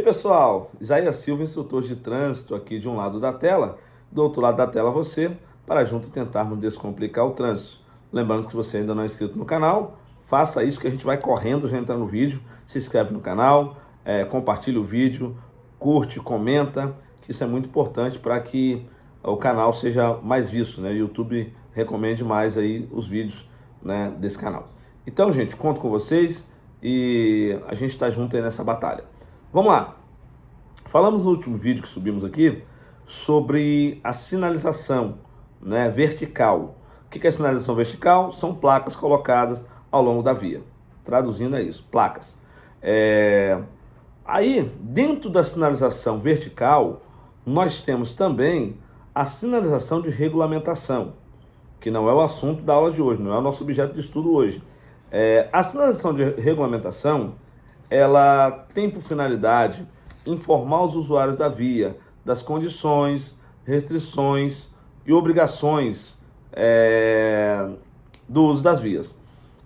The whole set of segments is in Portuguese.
pessoal, Isaías Silva, instrutor de trânsito aqui de um lado da tela, do outro lado da tela você, para junto tentarmos descomplicar o trânsito. Lembrando que se você ainda não é inscrito no canal, faça isso que a gente vai correndo já entrar no vídeo, se inscreve no canal, compartilha o vídeo, curte, comenta, que isso é muito importante para que o canal seja mais visto, né? O YouTube recomende mais aí os vídeos, né, desse canal. Então, gente, conto com vocês e a gente está junto aí nessa batalha. Vamos lá. Falamos no último vídeo que subimos aqui sobre a sinalização, né, vertical. O que é sinalização vertical? São placas colocadas ao longo da via. Traduzindo é isso, placas. Aí, dentro da sinalização vertical, nós temos também a sinalização de regulamentação, que não é o assunto da aula de hoje, não é o nosso objeto de estudo hoje. A sinalização de regulamentação, ela tem por finalidade informar os usuários da via das condições, restrições e obrigações do uso das vias.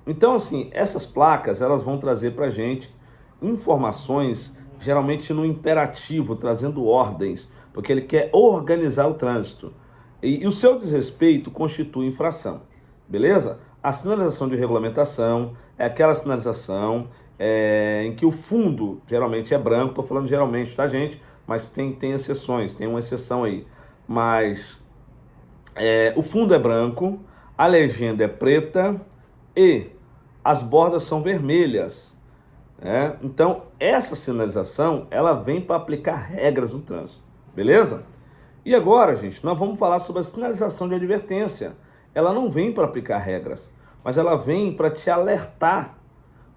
Então, assim, essas placas, elas vão trazer para a gente informações, geralmente no imperativo, trazendo ordens, porque ele quer organizar o trânsito. E o seu desrespeito constitui infração, beleza? A sinalização de regulamentação é aquela sinalização em que o fundo geralmente é branco, estou falando geralmente, tá, gente? Mas tem exceções, tem uma exceção aí. Mas o fundo é branco, a legenda é preta e as bordas são vermelhas. Então, essa sinalização, ela vem para aplicar regras no trânsito, beleza? E agora, gente, nós vamos falar sobre a sinalização de advertência. Ela não vem para aplicar regras, mas ela vem para te alertar,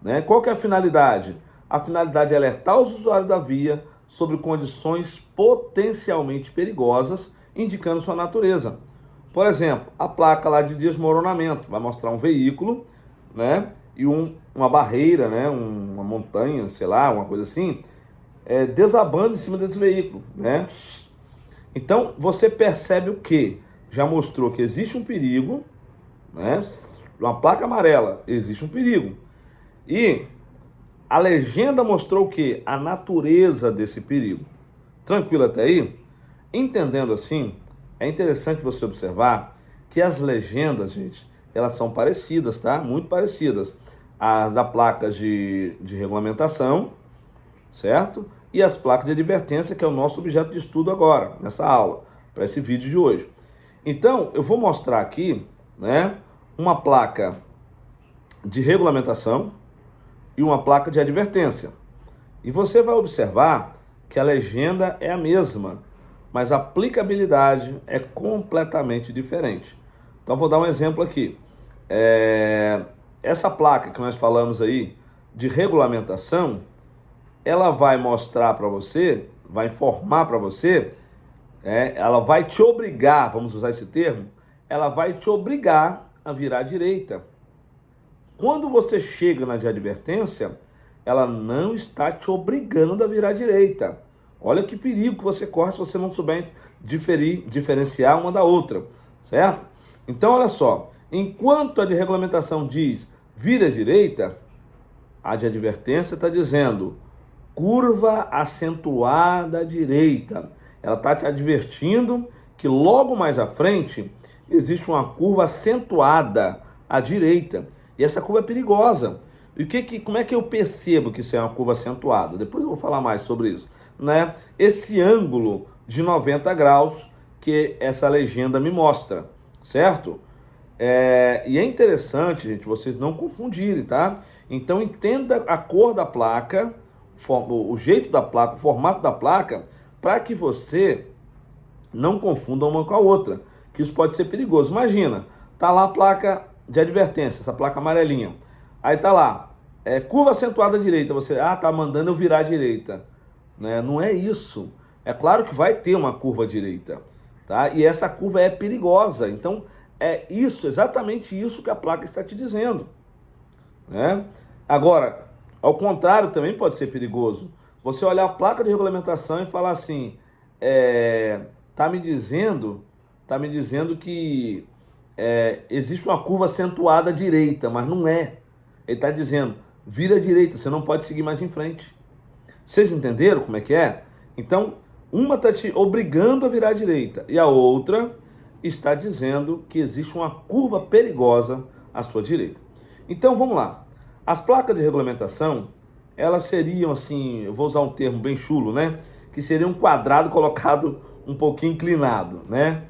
né? Qual que é a finalidade? A finalidade é alertar os usuários da via sobre condições potencialmente perigosas, indicando sua natureza. Por exemplo, a placa lá de desmoronamento vai mostrar um veículo, né? E uma barreira, né? Uma montanha, sei lá, uma coisa assim, desabando em cima desse veículo, né? Então, você percebe o quê? Já mostrou que existe um perigo, né? Uma placa amarela, existe um perigo. E a legenda mostrou o quê? A natureza desse perigo. Tranquilo até aí? Entendendo assim, é interessante você observar que as legendas, gente, elas são parecidas, tá? Muito parecidas. As da placa de regulamentação, certo? E as placas de advertência, que é o nosso objeto de estudo agora, nessa aula, para esse vídeo de hoje. Então, eu vou mostrar aqui, né, uma placa de regulamentação e uma placa de advertência. E você vai observar que a legenda é a mesma, mas a aplicabilidade é completamente diferente. Então, vou dar um exemplo aqui. Essa placa que nós falamos aí de regulamentação, ela vai mostrar para você, vai informar para você, ela vai te obrigar, vamos usar esse termo, ela vai te obrigar a virar à direita. Quando você chega na de advertência, ela não está te obrigando a virar à direita. Olha que perigo que você corre se você não souber diferenciar uma da outra, certo? Então, olha só, enquanto a de regulamentação diz vira à direita, a de advertência está dizendo curva acentuada à direita. Ela está te advertindo que logo mais à frente existe uma curva acentuada à direita. E essa curva é perigosa. E como é que eu percebo que isso é uma curva acentuada? Depois eu vou falar mais sobre isso, né? Esse ângulo de 90 graus que essa legenda me mostra, certo? E é interessante, gente, vocês não confundirem, tá? Então entenda a cor da placa, o jeito da placa, o formato da placa, para que você não confunda uma com a outra, que isso pode ser perigoso. Imagina, tá lá a placa de advertência, essa placa amarelinha. Aí tá lá, curva acentuada à direita, você, tá mandando eu virar à direita. Né? Não é isso. É claro que vai ter uma curva à direita, tá? E essa curva é perigosa. Então, é isso, exatamente isso que a placa está te dizendo, né? Agora, ao contrário, também pode ser perigoso. Você olhar a placa de regulamentação e falar assim, tá me dizendo que existe uma curva acentuada à direita, mas não é. Ele está dizendo, vira à direita, você não pode seguir mais em frente. Vocês entenderam como é que é? Então, uma está te obrigando a virar à direita e a outra está dizendo que existe uma curva perigosa à sua direita. Então, vamos lá. As placas de regulamentação, elas seriam assim, eu vou usar um termo bem chulo, né? Que seria um quadrado colocado um pouquinho inclinado, né?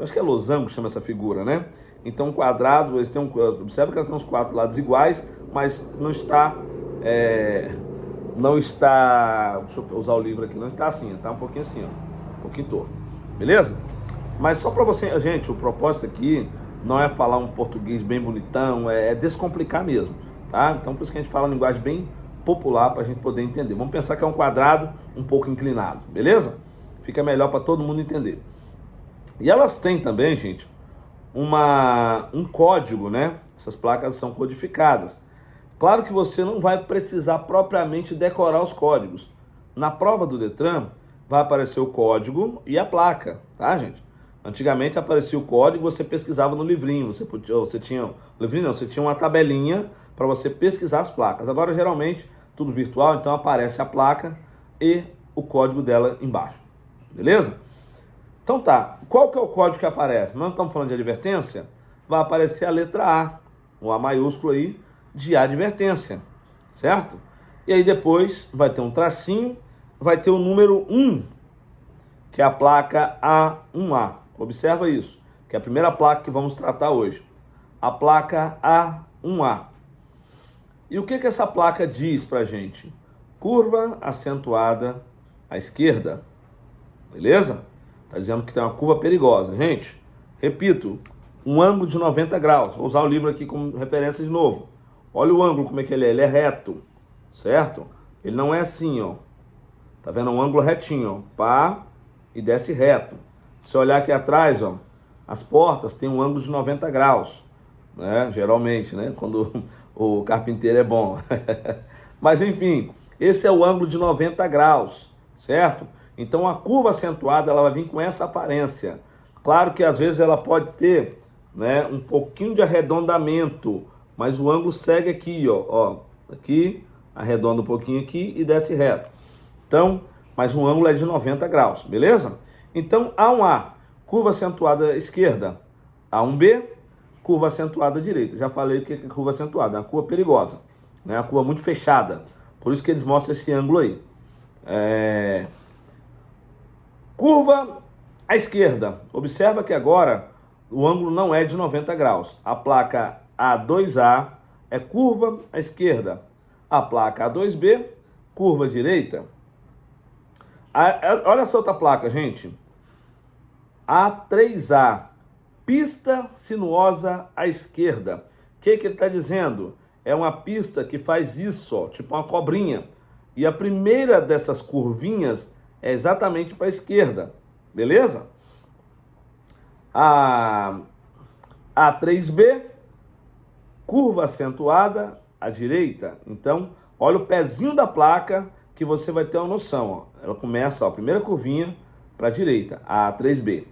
Acho que é losango que chama essa figura, né? Então, um quadrado, observa que ela tem uns 4 lados iguais, mas não está, deixa eu usar o livro aqui, não está assim, está um pouquinho assim, ó, um pouquinho torto, beleza? Mas só para você, gente, o propósito aqui não é falar um português bem bonitão, é descomplicar mesmo, tá? Então, por isso que a gente fala uma linguagem bem popular para a gente poder entender. Vamos pensar que é um quadrado um pouco inclinado, beleza? Fica melhor para todo mundo entender. E elas têm também, gente, um código, né? Essas placas são codificadas. Claro que você não vai precisar propriamente decorar os códigos. Na prova do Detran, vai aparecer o código e a placa, tá, gente? Antigamente aparecia o código, você pesquisava no livrinho, você tinha uma tabelinha para você pesquisar as placas. Agora, geralmente, tudo virtual, então aparece a placa e o código dela embaixo, beleza? Então tá, qual que é o código que aparece? Nós estamos falando de advertência, vai aparecer a letra A, o A maiúsculo aí, de advertência, certo? E aí depois vai ter um tracinho, vai ter o número 1, que é a placa A1A. Observa isso, que é a primeira placa que vamos tratar hoje. A placa A1A. E o que essa placa diz pra gente? Curva acentuada à esquerda. Beleza? Está dizendo que tem uma curva perigosa. Gente, repito, um ângulo de 90 graus. Vou usar o livro aqui como referência de novo. Olha o ângulo, como é que ele é. Ele é reto, certo? Ele não é assim, ó. Tá vendo? Um ângulo retinho, ó. Pá, e desce reto. Se olhar aqui atrás, ó, as portas têm um ângulo de 90 graus, né? Geralmente, né? Quando o carpinteiro é bom. Mas, enfim, esse é o ângulo de 90 graus, certo? Então, a curva acentuada, ela vai vir com essa aparência. Claro que, às vezes, ela pode ter, né, um pouquinho de arredondamento, mas o ângulo segue aqui, ó. Aqui, arredonda um pouquinho aqui e desce reto. Então, mas o ângulo é de 90 graus, beleza? Então, A1A, curva acentuada esquerda. A1B, curva acentuada direita. Já falei o que é curva acentuada, é uma curva perigosa, né? Uma curva muito fechada. Por isso que eles mostram esse ângulo aí. Curva à esquerda. Observa que agora o ângulo não é de 90 graus. A placa A2A é curva à esquerda. A placa A2B, curva à direita. Olha essa outra placa, gente. A3A, pista sinuosa à esquerda. O que ele está dizendo? É uma pista que faz isso, ó, tipo uma cobrinha. E a primeira dessas curvinhas é exatamente para a esquerda. Beleza? A A3B, curva acentuada à direita. Então, olha o pezinho da placa que você vai ter uma noção. Ó. Ela começa, ó, a primeira curvinha para a direita, a A3B.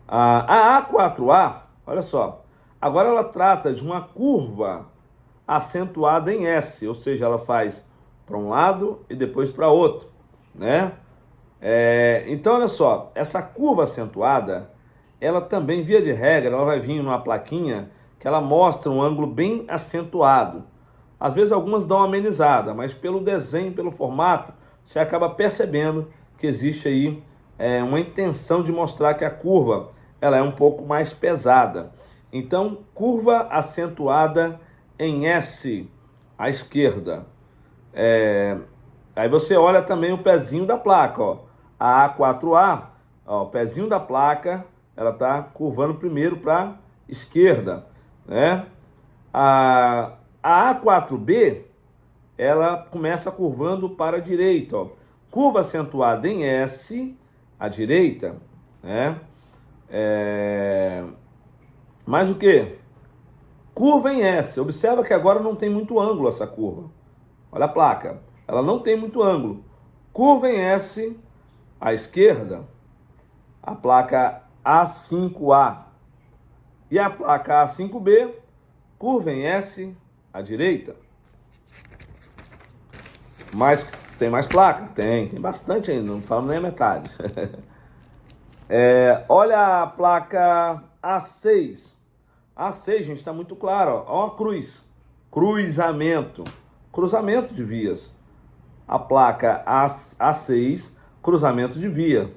A A4A, olha só, agora ela trata de uma curva acentuada em S, ou seja, ela faz para um lado e depois para outro, né? Então, olha só, essa curva acentuada, ela também, via de regra, ela vai vir numa plaquinha que ela mostra um ângulo bem acentuado. Às vezes algumas dão uma amenizada, mas pelo desenho, pelo formato, você acaba percebendo que existe aí uma intenção de mostrar que a curva ela é um pouco mais pesada. Então, curva acentuada em S, à esquerda. Aí você olha também o pezinho da placa, ó. A A4A, ó, o pezinho da placa, ela está curvando primeiro para a esquerda, né? A A4B, ela começa curvando para a direita, ó. Curva acentuada em S, à direita, né? Mais o que? Curva em S. Observa que agora não tem muito ângulo essa curva. Olha a placa. Ela não tem muito ângulo. Curva em S, à esquerda, a placa A5A. E a placa A5B, curva em S, à direita. Mas tem mais placa? Tem bastante ainda, não falamos nem a metade. Olha a placa A6. A6, gente, está muito claro, ó, uma cruz. Cruzamento de vias. A placa A6, cruzamento de via.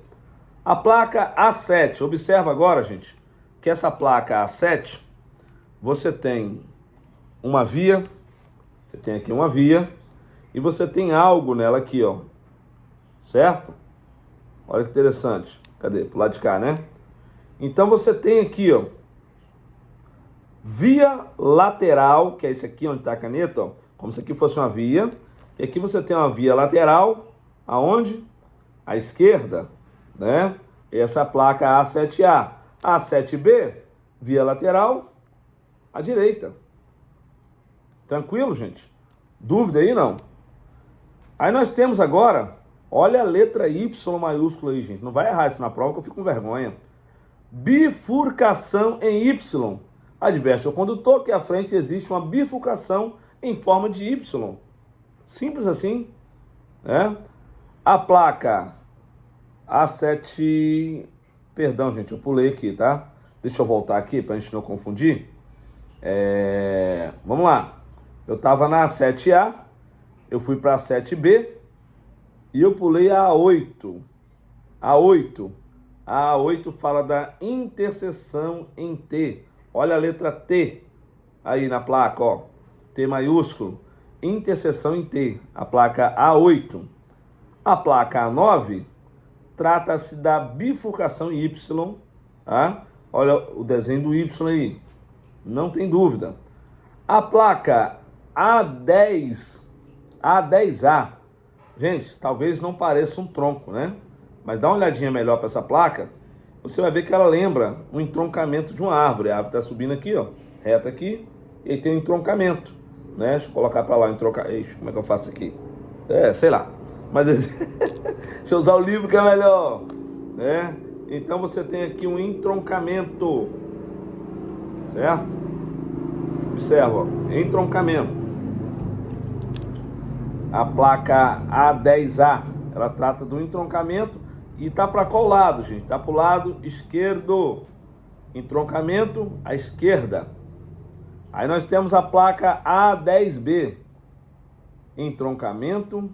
A placa A7, observa agora, gente, que essa placa A7, você tem uma via, você tem aqui uma via, e você tem algo nela aqui, ó, certo? Olha que interessante. Cadê? Pro lado de cá, né? Então você tem aqui, ó, via lateral, que é esse aqui onde está a caneta, ó, como se aqui fosse uma via. E aqui você tem uma via lateral, aonde? À esquerda, né? Essa placa A7A. A7B, via lateral, à direita. Tranquilo, gente? Dúvida aí, não? Aí nós temos agora, olha a letra Y maiúscula aí, gente. Não vai errar isso na prova que eu fico com vergonha. Bifurcação em Y. Adverte ao condutor que à frente existe uma bifurcação em forma de Y. Simples assim, né? A placa A7... Perdão, gente, eu pulei aqui, tá? Deixa eu voltar aqui para a gente não confundir. Vamos lá. Eu estava na A7A, eu fui para a A7B e eu pulei a A8. A8 fala da interseção em T. Olha a letra T aí na placa, ó. T maiúsculo. Interseção em T. A placa A8. A placa A9 trata-se da bifurcação em Y. Tá? Olha o desenho do Y aí. Não tem dúvida. A placa A10A. Gente, talvez não pareça um tronco, né? Mas dá uma olhadinha melhor para essa placa. Você vai ver que ela lembra um entroncamento de uma árvore. A árvore está subindo aqui, ó, reta aqui, e aí tem um entroncamento, né? Deixa eu colocar para lá, entroncamento. Como é que eu faço aqui? Sei lá. Mas deixa eu usar o livro que é melhor, né? Então você tem aqui um entroncamento, certo? Observa, ó, entroncamento. A placa A10A, ela trata do entroncamento. E tá para qual lado, gente? Tá para o lado esquerdo. Entroncamento à esquerda. Aí nós temos a placa A10B. Entroncamento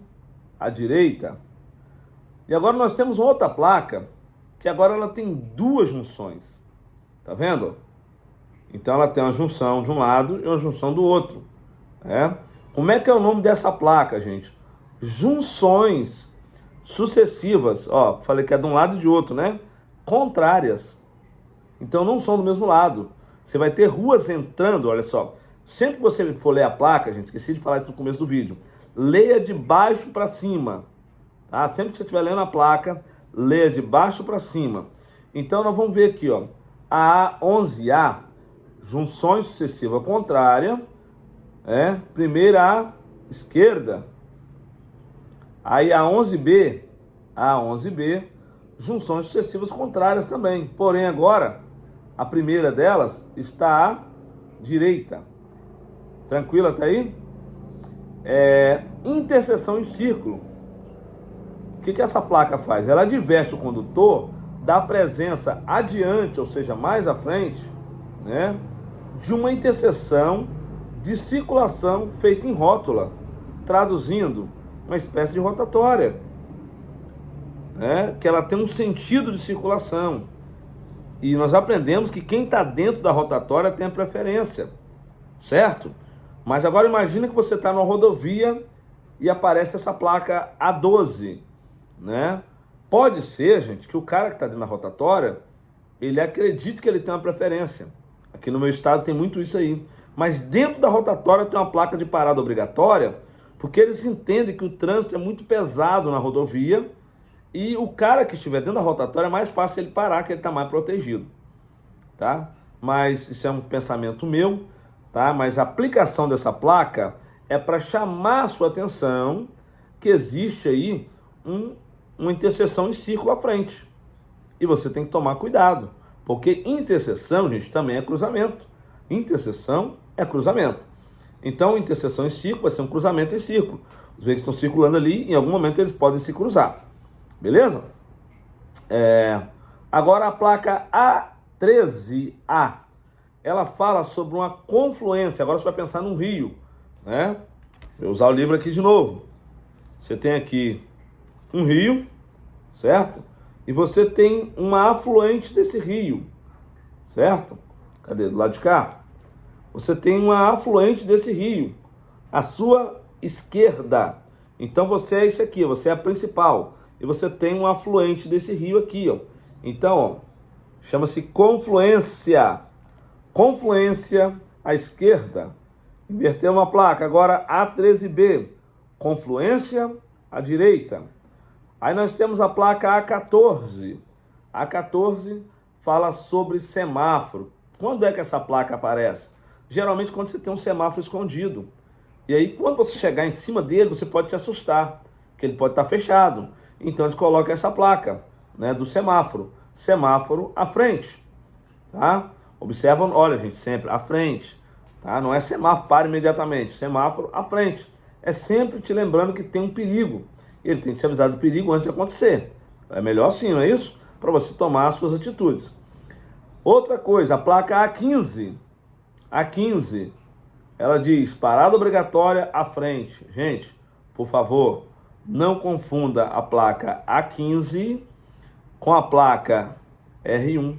à direita. E agora nós temos outra placa, que agora ela tem duas junções. Tá vendo? Então ela tem uma junção de um lado e uma junção do outro. Como é que é o nome dessa placa, gente? Junções sucessivas, ó, falei que é de um lado e de outro, né? Contrárias. Então não são do mesmo lado. Você vai ter ruas entrando, olha só. Sempre que você for ler a placa, gente, esqueci de falar isso no começo do vídeo, leia de baixo para cima, tá? Sempre que você estiver lendo a placa, leia de baixo para cima. Então nós vamos ver aqui, ó, a A11A, junções sucessivas contrárias, primeira à esquerda. Aí a 11B, junções sucessivas contrárias também. Porém, agora, a primeira delas está à direita. Tranquilo até aí? Interseção em círculo. O que essa placa faz? Ela adverte o condutor da presença adiante, ou seja, mais à frente, né, de uma interseção de circulação feita em rótula, traduzindo uma espécie de rotatória, que ela tem um sentido de circulação. E nós aprendemos que quem está dentro da rotatória tem a preferência, certo? Mas agora imagina que você está numa rodovia e aparece essa placa A12, né? Pode ser, gente, que o cara que está dentro da rotatória, ele acredite que ele tem uma preferência. Aqui no meu estado tem muito isso aí. Mas dentro da rotatória tem uma placa de parada obrigatória, porque eles entendem que o trânsito é muito pesado na rodovia e o cara que estiver dentro da rotatória é mais fácil ele parar, que ele está mais protegido, tá? Mas isso é um pensamento meu, tá? Mas a aplicação dessa placa é para chamar a sua atenção que existe aí uma interseção em círculo à frente. E você tem que tomar cuidado, porque interseção, gente, também é cruzamento. Interseção é cruzamento. Então, interseção em círculo vai ser um cruzamento em círculo. Os veículos estão circulando ali, em algum momento eles podem se cruzar. Beleza? Agora a placa A13A, ela fala sobre uma confluência. Agora você vai pensar num rio, né? Vou usar o livro aqui de novo. Você tem aqui um rio, certo? E você tem uma afluente desse rio, certo? Cadê? Do lado de cá. Você tem uma afluente desse rio, à sua esquerda. Então você é esse aqui, você é a principal. E você tem um afluente desse rio aqui, ó. Então, ó, chama-se confluência. Confluência à esquerda. Inverteu uma placa. Agora A13B. Confluência à direita. Aí nós temos a placa A14. A14 fala sobre semáforo. Quando é que essa placa aparece? Geralmente quando você tem um semáforo escondido. E aí quando você chegar em cima dele, você pode se assustar, que ele pode estar fechado. Então eles colocam essa placa, né, do semáforo. Semáforo à frente. Tá? Observam, olha gente, sempre à frente. Tá? Não é semáforo, para imediatamente. Semáforo à frente. É sempre te lembrando que tem um perigo. Ele tem que te avisar do perigo antes de acontecer. É melhor assim, não é isso? Para você tomar as suas atitudes. Outra coisa, a placa A15. A15, ela diz parada obrigatória à frente. Gente, por favor, não confunda a placa A15 com a placa R1.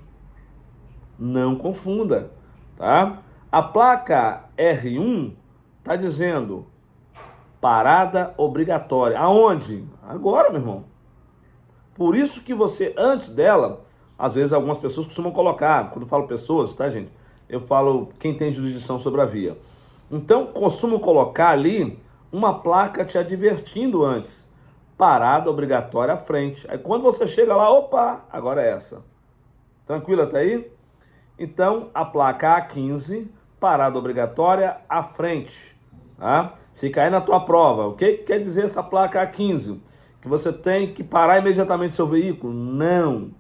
Não confunda, tá? A placa R1 está dizendo parada obrigatória. Aonde? Agora, meu irmão. Por isso que você, antes dela, às vezes algumas pessoas costumam colocar, quando eu falo pessoas, tá, gente? Eu falo quem tem jurisdição sobre a via. Então, costumam colocar ali uma placa te advertindo antes. Parada obrigatória à frente. Aí quando você chega lá, opa, agora é essa. Tranquilo até aí? Então, a placa A15, parada obrigatória à frente. Tá? Se cair na tua prova, o que quer dizer essa placa A15? Que você tem que parar imediatamente seu veículo? Não.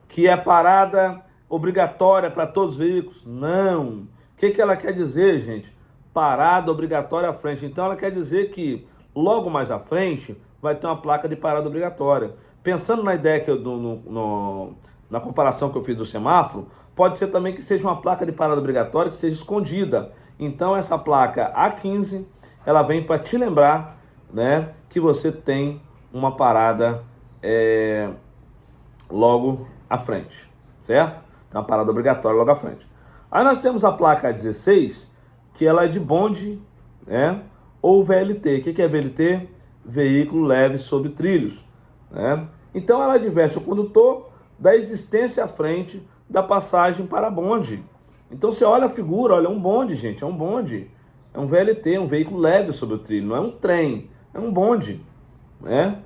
Que é parada obrigatória para todos os veículos? Não. O que ela quer dizer, gente? Parada obrigatória à frente. Então ela quer dizer que logo mais à frente vai ter uma placa de parada obrigatória. Pensando na ideia que eu na comparação que eu fiz do semáforo, pode ser também que seja uma placa de parada obrigatória que seja escondida. Então essa placa A15, ela vem para te lembrar, né, que você tem uma parada logo à frente, certo? Então, uma parada obrigatória logo à frente. Aí nós temos a placa 16, que ela é de bonde, né, ou VLT. O que é VLT? Veículo leve sobre trilhos, né? Então ela adverte o condutor da existência à frente da passagem para bonde. Então você olha a figura, olha, é um bonde, gente, é um bonde. É um VLT, um veículo leve sobre o trilho, não é um trem, é um bonde, né?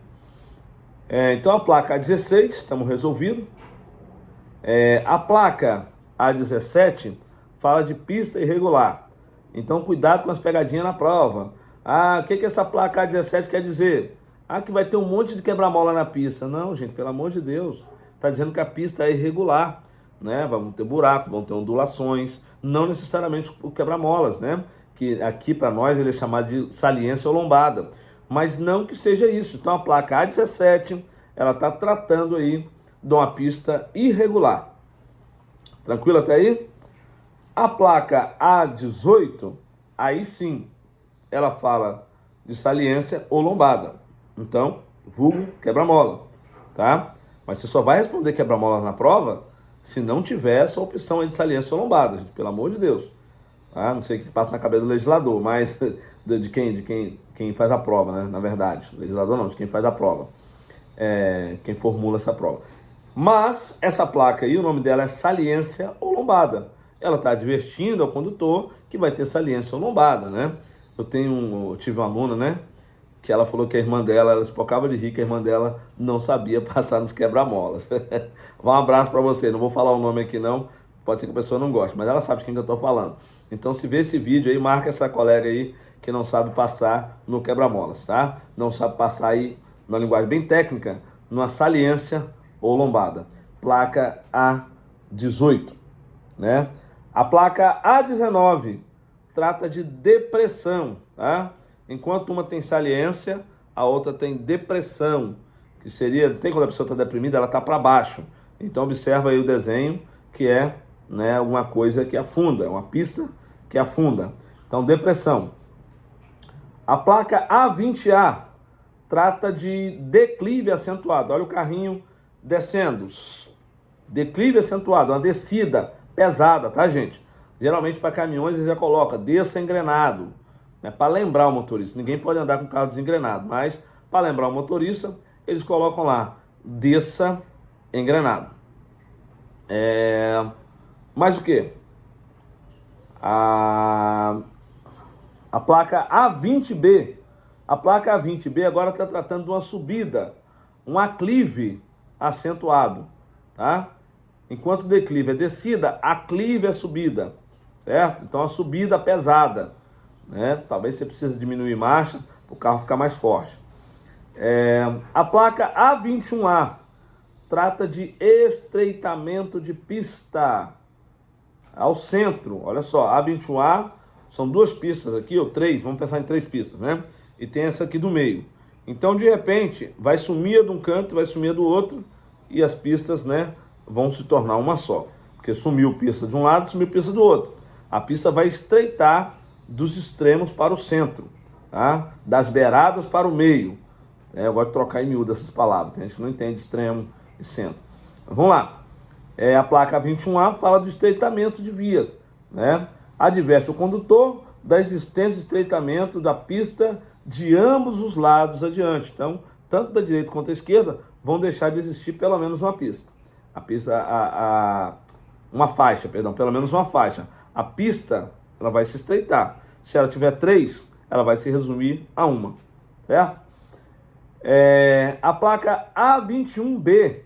Então a placa A16, estamos resolvidos. A placa A17 fala de pista irregular. Então cuidado com as pegadinhas na prova. O que essa placa A17 quer dizer? Que vai ter um monte de quebra-mola na pista. Não, gente, pelo amor de Deus. Está dizendo que a pista é irregular, né? Vão ter buracos, vão ter ondulações, não necessariamente o quebra-molas, né? Que aqui para nós ele é chamado de saliência ou lombada. Mas não que seja isso. Então a placa A17, ela está tratando aí de uma pista irregular. Tranquilo até aí? A placa A18, aí sim, ela fala de saliência ou lombada. Então, vulgo quebra-mola, tá? Mas você só vai responder quebra-mola na prova se não tiver essa opção aí de saliência ou lombada, gente, pelo amor de Deus. Tá? Não sei o que passa na cabeça do legislador, mas de quem faz a prova, né? Na verdade, legislador não, de quem faz a prova. Quem formula essa prova. Mas essa placa aí, o nome dela é saliência ou lombada. Ela está advertindo ao condutor que vai ter saliência ou lombada, né? Eu tive uma aluna, né? Que ela falou que a irmã dela, ela espocava de rir que a irmã dela não sabia passar nos quebra-molas. Um abraço para você, não vou falar o nome aqui não, pode ser que a pessoa não goste, mas ela sabe de quem que eu estou falando. Então se vê esse vídeo aí, marca essa colega aí que não sabe passar no quebra-molas, tá? Não sabe passar aí, na linguagem bem técnica, numa saliência ou lombada. Placa A18, né? A placa A19 trata de depressão, tá? enquanto uma tem saliência, a outra tem depressão, que seria, tem quando a pessoa está deprimida, ela está para baixo. Então observa aí o desenho, que é, né, uma coisa que afunda, uma pista que afunda. Então depressão. A placa A20A trata de declive acentuado. Olha o carrinho descendo. Declive acentuado, uma descida pesada, tá, gente? Geralmente para caminhões eles já colocam desça engrenado, né, para lembrar o motorista. Ninguém pode andar com carro desengrenado, mas para lembrar o motorista, eles colocam lá desça engrenado. Mais o que? A placa A20B. A placa A20B agora está tratando de uma subida, um aclive acentuado, tá? Enquanto o declive é descida, aclive é subida, certo? Então a subida pesada, né? Talvez você precise diminuir marcha para o carro ficar mais forte. A placa A21A trata de estreitamento de pista ao centro. Olha só, A21A são duas pistas aqui, ou três, vamos pensar em três pistas, né? E tem essa aqui do meio. Então, de repente, vai sumir de um canto, vai sumir do outro, e as pistas, né, vão se tornar uma só. Porque sumiu pista de um lado, sumiu pista do outro. A pista vai estreitar dos extremos para o centro, tá? Das beiradas para o meio. Eu gosto de trocar em miúdo essas palavras, tem gente que não entende extremo e centro. Então, vamos lá. A placa 21A fala do estreitamento de vias, né? Adverte o condutor da existência de estreitamento da pista de ambos os lados adiante. Então, tanto da direita quanto da esquerda vão deixar de existir pelo menos uma pista. A pista, uma faixa, perdão, pelo menos uma faixa. A pista, ela vai se estreitar. Se ela tiver três, ela vai se resumir a uma, certo? A placa A21B.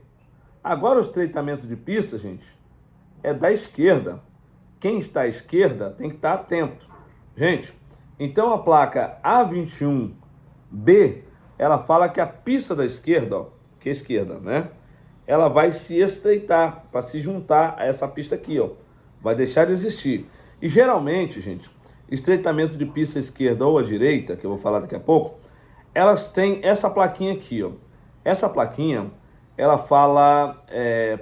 Agora o estreitamento de pista, gente, é da esquerda. Quem está à esquerda tem que estar atento. Gente, então a placa A21B, ela fala que a pista da esquerda, ó, que é a esquerda, né? Ela vai se estreitar para se juntar a essa pista aqui, ó. Vai deixar de existir. E geralmente, gente, estreitamento de pista à esquerda ou à direita, que eu vou falar daqui a pouco, elas têm essa plaquinha aqui, ó. Essa plaquinha, ela fala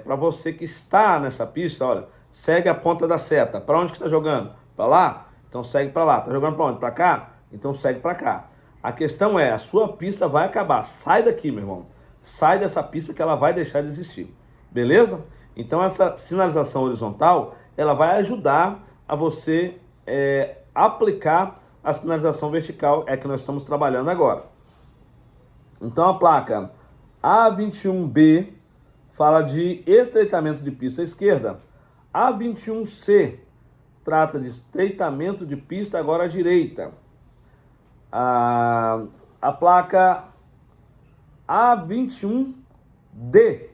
para você que está nessa pista, olha, segue a ponta da seta. Para onde que está jogando? Para lá? Então segue para lá. Está jogando para onde? Para cá? Então segue para cá. A questão é, a sua pista vai acabar. Sai daqui, meu irmão. Sai dessa pista que ela vai deixar de existir. Beleza? Então essa sinalização horizontal, ela vai ajudar a você aplicar a sinalização vertical, que nós estamos trabalhando agora. Então a placa A21B fala de estreitamento de pista à esquerda. A21C trata de estreitamento de pista agora à direita. A placa A21D.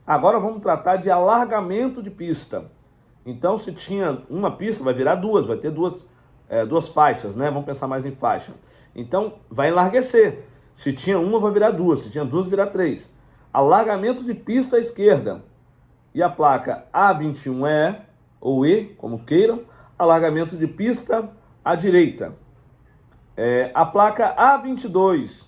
Agora vamos tratar de alargamento de pista. Então, se tinha uma pista, vai virar duas, vai ter duas faixas, né? Vamos pensar mais em faixa. Então, vai enlarguecer. Se tinha uma, vai virar duas. Se tinha duas, vai virar três. Alargamento de pista à esquerda. E a placa A21E, ou E, como queiram, alargamento de pista à direita. A placa A22,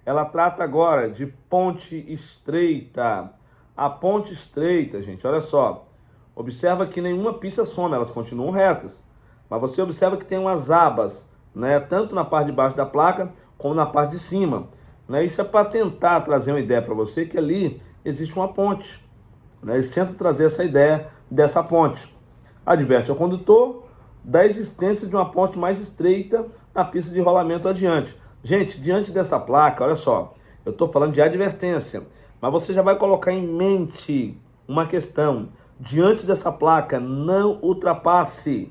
ela trata agora de ponte estreita. A ponte estreita, gente, olha só. Observa que nenhuma pista some, elas continuam retas. Mas você observa que tem umas abas, né? Tanto na parte de baixo da placa, como na parte de cima. Né? Isso é para tentar trazer uma ideia para você que ali existe uma ponte. Né? Eles tentam trazer essa ideia dessa ponte. Adverte ao condutor da existência de uma ponte mais estreita na pista de rolamento adiante. Gente, diante dessa placa, olha só, eu estou falando de advertência, mas você já vai colocar em mente uma questão. Diante dessa placa, não ultrapasse.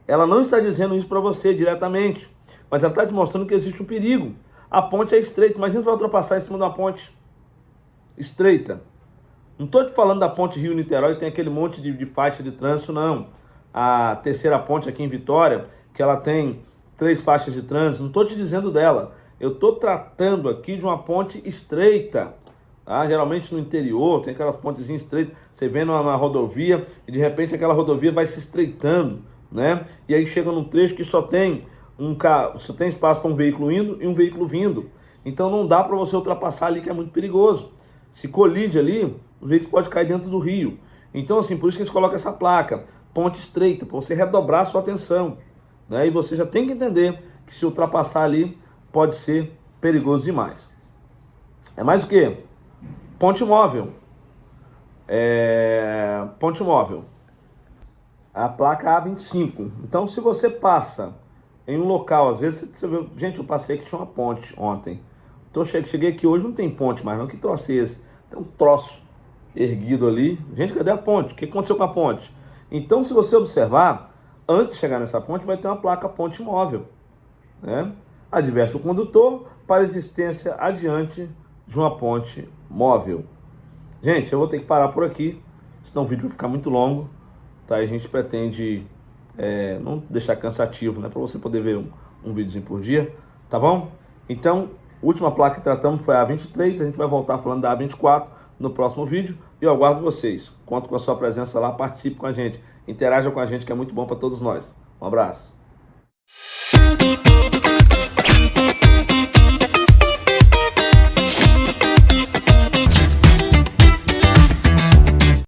Ela não está dizendo isso para você diretamente, mas ela está te mostrando que existe um perigo. A ponte é estreita, imagina você vai ultrapassar em cima de uma ponte estreita. Não estou te falando da ponte Rio-Niterói, tem aquele monte de faixa de trânsito, não. A terceira ponte aqui em Vitória, que ela tem 3 faixas de trânsito, não estou te dizendo dela. Eu estou tratando aqui de uma ponte estreita. Tá? Geralmente no interior tem aquelas pontezinhas estreitas, você vê na rodovia e de repente aquela rodovia vai se estreitando, né? E aí chega num trecho que só tem um carro, você tem espaço para um veículo indo e um veículo vindo. Então não dá para você ultrapassar ali, que é muito perigoso. Se colide ali, os veículos podem cair dentro do rio. Então, assim, por isso que eles colocam essa placa, ponte estreita, para você redobrar a sua atenção, né? E você já tem que entender que se ultrapassar ali, pode ser perigoso demais. É mais o quê? Ponte móvel. Ponte móvel. A placa A25. Então, se você passa em um local, às vezes você vê, gente, eu passei que tinha uma ponte ontem. Cheguei aqui hoje, não tem ponte mais não. Que troço é esse? Tem um troço erguido ali. Gente, cadê a ponte? O que aconteceu com a ponte? Então, se você observar, antes de chegar nessa ponte, vai ter uma placa ponte móvel, né? Adverte o condutor para existência adiante de uma ponte móvel. Gente, eu vou ter que parar por aqui, senão o vídeo vai ficar muito longo, tá? A gente pretende não deixar cansativo, né? Para você poder ver um videozinho por dia, tá bom? Então, a última placa que tratamos foi a A23, a gente vai voltar falando da A24 no próximo vídeo e eu aguardo vocês. Conto com a sua presença lá, participe com a gente, interaja com a gente, que é muito bom para todos nós. Um abraço.